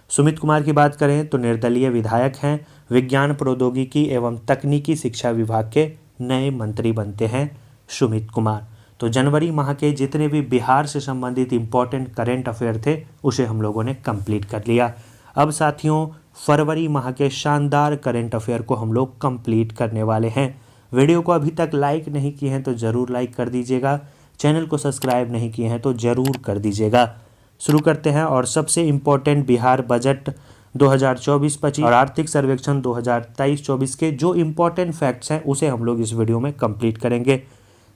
सुमित कुमार की बात करें तो निर्दलीय विधायक हैं, विज्ञान प्रौद्योगिकी एवं तकनीकी शिक्षा विभाग के नए मंत्री बनते हैं सुमित कुमार। तो जनवरी माह के जितने भी बिहार से संबंधित इम्पोर्टेंट करेंट अफेयर थे उसे हम लोगों ने कंप्लीट कर लिया। अब साथियों फरवरी माह के शानदार करेंट अफेयर को हम लोग कंप्लीट करने वाले हैं। वीडियो को अभी तक लाइक नहीं किए हैं तो ज़रूर लाइक कर दीजिएगा, चैनल को सब्सक्राइब नहीं किए हैं तो ज़रूर कर दीजिएगा। शुरू करते हैं और सबसे इम्पोर्टेंट बिहार बजट 2024-25 और आर्थिक सर्वेक्षण 2023-24 के जो इम्पोर्टेंट फैक्ट्स हैं उसे हम लोग इस वीडियो में कंप्लीट करेंगे।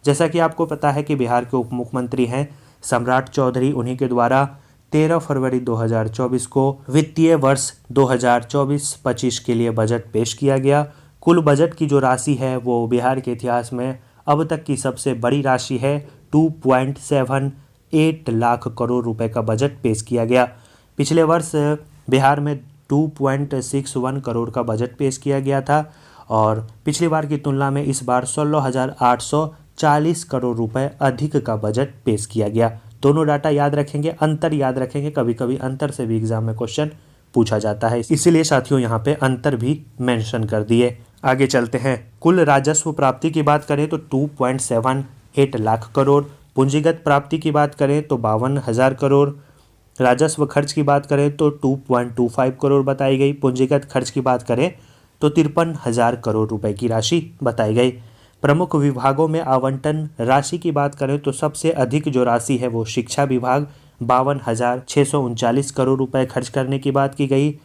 जैसा कि आपको पता है कि बिहार के उप मुख्यमंत्री हैं सम्राट चौधरी, उन्हीं के द्वारा 13 फरवरी 2024 को वित्तीय वर्ष 2024-25 के लिए बजट पेश किया गया। कुल बजट की जो राशि है वो बिहार के इतिहास में अब तक की सबसे बड़ी राशि है। 2.78 लाख करोड़ रुपए का बजट पेश किया गया। पिछले वर्ष बिहार में 2.61 करोड़ का बजट पेश किया गया था और पिछली बार की तुलना में इस बार 16,840 करोड़ रुपए अधिक का बजट पेश किया गया। दोनों डाटा याद रखेंगे, अंतर याद रखेंगे, कभी कभी अंतर से भी एग्जाम में क्वेश्चन पूछा जाता है, इसीलिए साथियों यहाँ पे अंतर भी मेंशन कर दिए। आगे चलते हैं। कुल राजस्व प्राप्ति की बात करें तो 2.78 लाख करोड़, पूंजीगत प्राप्ति की बात करें तो 52,000 करोड़, राजस्व खर्च की बात करें तो 2.25 करोड़ बताई गई, पूंजीगत खर्च की बात करें तो 53,000 करोड़ रुपए की राशि बताई गई। प्रमुख विभागों में आवंटन राशि की बात करें तो सबसे अधिक जो राशि है वो शिक्षा विभाग 52,639 करोड़ रुपए खर्च करने की बात की गई।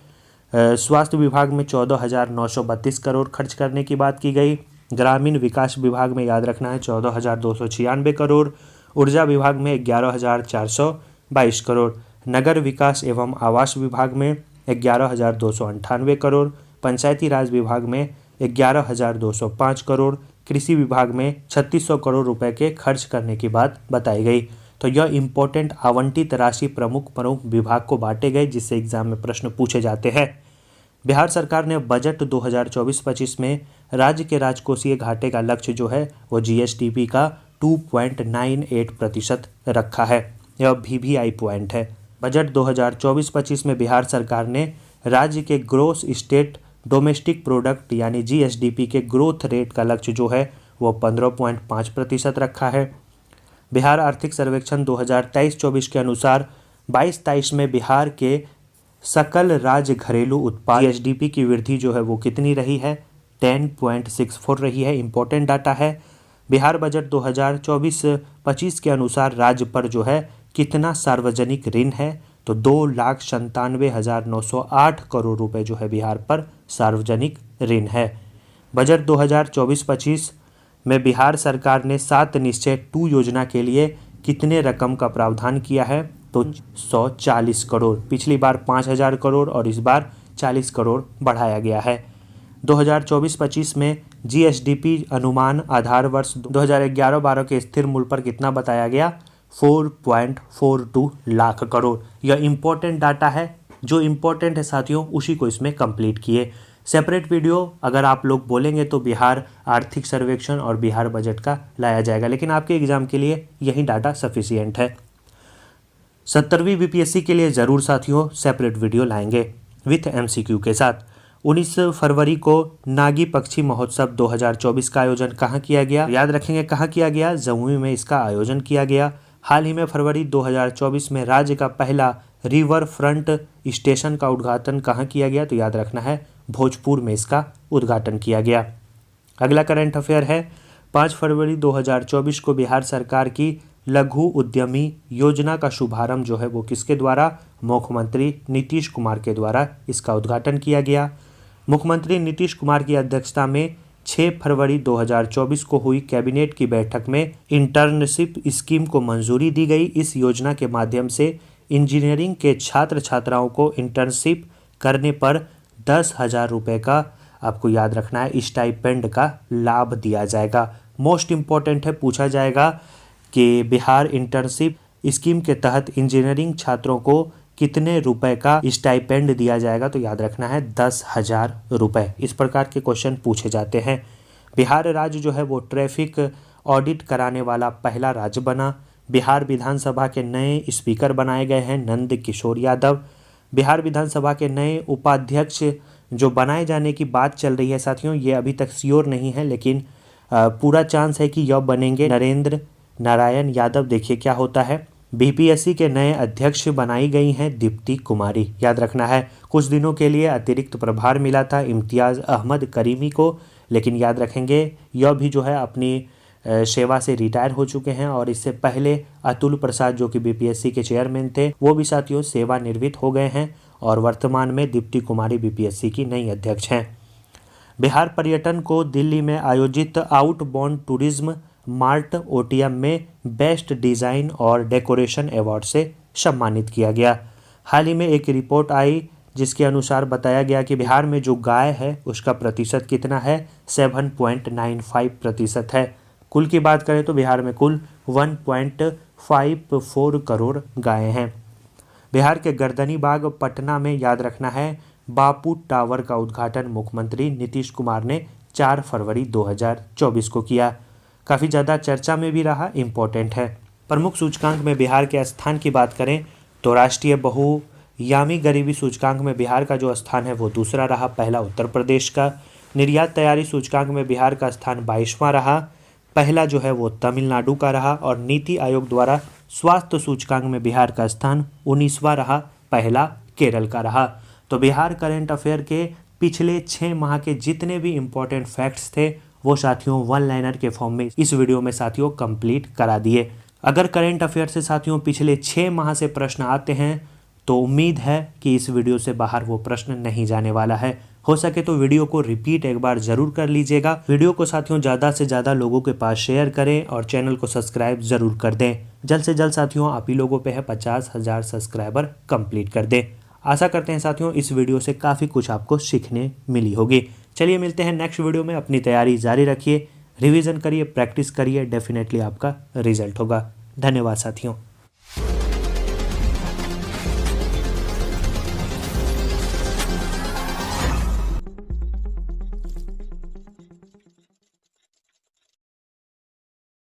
स्वास्थ्य विभाग में 14,932 करोड़ खर्च करने की बात की गई। ग्रामीण विकास विभाग में याद रखना है 14,296 करोड़, ऊर्जा विभाग में 11,422 करोड़, नगर विकास एवं आवास विभाग में 11,298 करोड़, पंचायती राज विभाग में 11,205 करोड़, कृषि विभाग में 3,600 करोड़ रुपए के खर्च करने की बात बताई गई। तो यह इम्पोर्टेंट आवंटित राशि प्रमुख विभाग को बांटे गए जिससे एग्जाम में प्रश्न पूछे जाते हैं। बिहार सरकार ने बजट 2024-25 में राज्य के राजकोषीय घाटे का लक्ष्य जो है वो जीएसडीपी का 2.98% रखा है। यह वीवीआई पॉइंट है। बजट 2024-25 में बिहार सरकार ने राज्य के ग्रोस स्टेट डोमेस्टिक प्रोडक्ट यानी जीएसडीपी के ग्रोथ रेट का लक्ष्य जो है वो 15.5% रखा है। बिहार आर्थिक सर्वेक्षण 2023-24 के अनुसार 22-23 में बिहार के सकल राज्य घरेलू उत्पाद जीएसडीपी की वृद्धि जो है वो कितनी रही है? 10.64 रही है। इम्पोर्टेंट डाटा है। बिहार बजट 2024-25 के अनुसार राज्य पर जो है कितना सार्वजनिक ऋण है? तो 2,97,908 करोड़ रुपए जो है बिहार पर सार्वजनिक ऋण है। बजट 2024-25 में बिहार सरकार ने 7 निश्चय 2 योजना के लिए कितने रकम का प्रावधान किया है? तो 140 करोड़। पिछली बार 5,000 करोड़ और इस बार 40 करोड़ बढ़ाया गया है। 2024-25 में जीएसडीपी अनुमान आधार वर्ष 2011-12 के स्थिर मूल्य पर कितना बताया गया? 4.42 लाख करोड़। यह इम्पोर्टेंट डाटा है, जो इम्पोर्टेंट है साथियों उसी को इसमें कंप्लीट किए। सेपरेट वीडियो अगर आप लोग बोलेंगे तो बिहार आर्थिक सर्वेक्षण और बिहार बजट का लाया जाएगा, लेकिन आपके एग्जाम के लिए यही डाटा सफिशियंट है। 70वीं बीपीएससी के लिए ज़रूर साथियों सेपरेट वीडियो लाएंगे विथ एमसीक्यू के साथ। 19 फरवरी को नागी पक्षी महोत्सव 2024 का आयोजन कहाँ किया गया? याद रखेंगे कहाँ किया गया? जमुई में इसका आयोजन किया गया। हाल ही में फरवरी 2024 में राज्य का पहला रिवर फ्रंट स्टेशन का उद्घाटन कहाँ किया गया? तो याद रखना है भोजपुर में इसका उद्घाटन किया गया। अगला करंट अफेयर है 5 फरवरी 2024 को बिहार सरकार की लघु उद्यमी योजना का शुभारंभ जो है वो किसके द्वारा? मुख्यमंत्री नीतीश कुमार के द्वारा इसका उद्घाटन किया गया। मुख्यमंत्री नीतीश कुमार की अध्यक्षता में 6 फरवरी 2024 को हुई कैबिनेट की बैठक में इंटर्नशिप स्कीम को मंजूरी दी गई। इस योजना के माध्यम से इंजीनियरिंग के छात्र छात्राओं को इंटर्नशिप करने पर 10,000 रुपये का आपको याद रखना है स्टाइपेंड का लाभ दिया जाएगा। मोस्ट इम्पॉर्टेंट है, पूछा जाएगा कि बिहार इंटर्नशिप स्कीम के तहत इंजीनियरिंग छात्रों को कितने रुपए का स्टाइपेंड दिया जाएगा? तो याद रखना है 10,000 रुपये। इस प्रकार के क्वेश्चन पूछे जाते हैं। बिहार राज्य जो है वो ट्रैफिक ऑडिट कराने वाला पहला राज्य बना। बिहार विधानसभा के नए स्पीकर बनाए गए हैं नंद किशोर यादव। बिहार विधानसभा के नए उपाध्यक्ष जो बनाए जाने की बात चल रही है साथियों, ये अभी तक श्योर नहीं है, लेकिन पूरा चांस है कि यह बनेंगे नरेंद्र नारायण यादव। देखिए क्या होता है। बीपीएससी के नए अध्यक्ष बनाई गई हैं दीप्ति कुमारी। याद रखना है कुछ दिनों के लिए अतिरिक्त प्रभार मिला था इम्तियाज़ अहमद करीमी को, लेकिन याद रखेंगे यह भी जो है अपनी सेवा से रिटायर हो चुके हैं। और इससे पहले अतुल प्रसाद जो कि बीपीएससी के चेयरमैन थे वो भी साथियों सेवानिवृत्त हो गए हैं और वर्तमान में दीप्ति कुमारी बीपीएससी की नई अध्यक्ष हैं। बिहार पर्यटन को दिल्ली में आयोजित आउटबाउंड टूरिज्म मार्ट ओटीएम में बेस्ट डिज़ाइन और डेकोरेशन अवार्ड से सम्मानित किया गया। हाल ही में एक रिपोर्ट आई जिसके अनुसार बताया गया कि बिहार में जो गाय है उसका प्रतिशत कितना है? 7.95% है। कुल की बात करें तो बिहार में कुल 1.54 करोड़ गायें हैं। बिहार के गर्दनी बाग पटना में याद रखना है बापू टावर का उद्घाटन मुख्यमंत्री नीतीश कुमार ने 4 फरवरी 2024 को किया। काफ़ी ज़्यादा चर्चा में भी रहा, इम्पोर्टेंट है। प्रमुख सूचकांक में बिहार के स्थान की बात करें तो राष्ट्रीय बहुयामी गरीबी सूचकांक में बिहार का जो स्थान है वो दूसरा रहा, पहला उत्तर प्रदेश का। निर्यात तैयारी सूचकांक में बिहार का स्थान 22वां रहा, पहला जो है वो तमिलनाडु का रहा। और नीति आयोग द्वारा स्वास्थ्य सूचकांक में बिहार का स्थान 19वां रहा, पहला केरल का रहा। तो बिहार करंट अफेयर के पिछले 6 माह के जितने भी इम्पोर्टेंट फैक्ट्स थे वो साथियों वन लाइनर के फॉर्म में इस वीडियो में साथियों कंप्लीट करा दिए। अगर करंट अफेयर से साथियों पिछले 6 माह से प्रश्न आते हैं तो उम्मीद है कि इस वीडियो से बाहर वो प्रश्न नहीं जाने वाला है। हो सके तो वीडियो को रिपीट एक बार जरूर कर लीजिएगा। वीडियो को साथियों ज़्यादा से ज़्यादा लोगों के पास शेयर करें और चैनल को सब्सक्राइब जरूर कर दें। जल्द से जल्द साथियों आप ही लोगों पे है 50,000 सब्सक्राइबर कंप्लीट कर दें। आशा करते हैं साथियों इस वीडियो से काफ़ी कुछ आपको सीखने मिली होगी। चलिए मिलते हैं नेक्स्ट वीडियो में। अपनी तैयारी जारी रखिए, रिवीजन करिए, प्रैक्टिस करिए, डेफिनेटली आपका रिजल्ट होगा। धन्यवाद साथियों।